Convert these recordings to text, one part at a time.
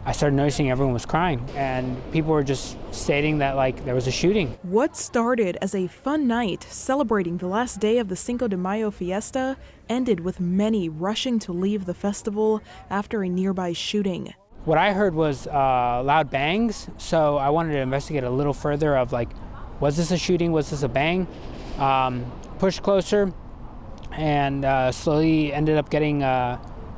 I started noticing everyone was crying, and people were just stating that like there was a shooting. What started as a fun night celebrating the last day of the Cinco de Mayo fiesta ended with many rushing to leave the festival after a nearby shooting. What I heard was loud bangs, so I wanted to investigate a little further of like, was this a shooting, was this a bang? Pushed closer, and slowly ended up getting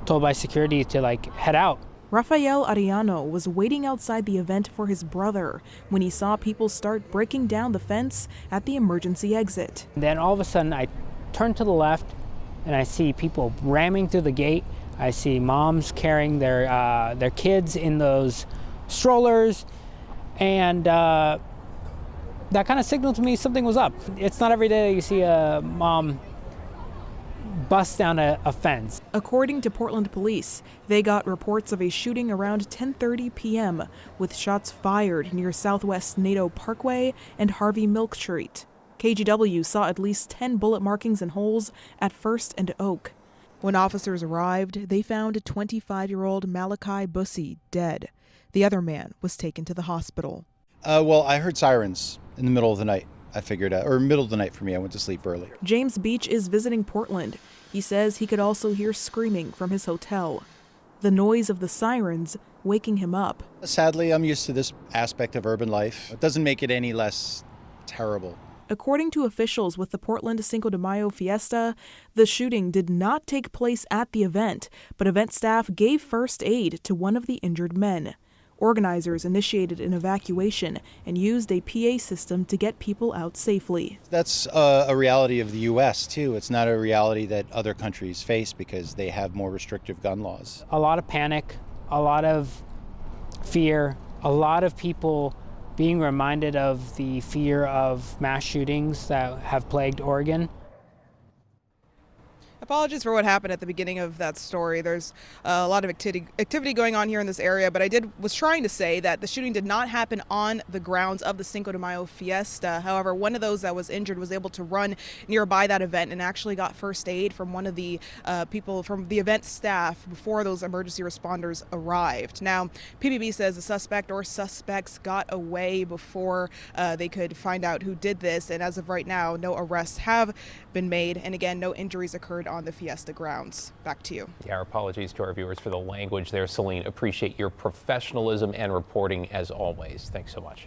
told by security to like head out. Rafael Arellano was waiting outside the event for his brother when he saw people start breaking down the fence at the emergency exit. And then all of a sudden I turn to the left and I see people ramming through the gate. I see moms carrying their kids in those strollers, and that kind of signaled to me something was up. It's not every day you see a mom bust down a fence. According to Portland police, they got reports of a shooting around 10:30 p.m. with shots fired near Southwest Naito Parkway and Harvey Milk Street. KGW saw at least 10 bullet markings and holes at First and Oak. When officers arrived, they found 25-year-old Malachi Bussey dead. The other man was taken to the hospital. Well, I heard sirens in the middle of the night. I figured out, or middle of the night for me, I went to sleep early. James Beach is visiting Portland. He says he could also hear screaming from his hotel. The noise of the sirens waking him up. Sadly, I'm used to this aspect of urban life. It doesn't make it any less terrible. According to officials with the Portland Cinco de Mayo fiesta, the shooting did not take place at the event, but event staff gave first aid to one of the injured men. Organizers initiated an evacuation and used a PA system to get people out safely. That's a reality of the U.S. too. It's not a reality that other countries face because they have more restrictive gun laws. A lot of panic, a lot of fear, a lot of people being reminded of the fear of mass shootings that have plagued Oregon. Apologies for what happened at the beginning of that story. There's a lot of activity going on here in this area, but was trying to say that the shooting did not happen on the grounds of the Cinco de Mayo fiesta. However, one of those that was injured was able to run nearby that event and actually got first aid from one of the people from the event staff before those emergency responders arrived. Now, PBB says the suspect or suspects got away before they could find out who did this, and as of right now, no arrests have been made, and again, no injuries occurred on the fiesta grounds. Back to you. Yeah, our apologies to our viewers for the language there, Celine. Appreciate your professionalism and reporting as always. Thanks so much.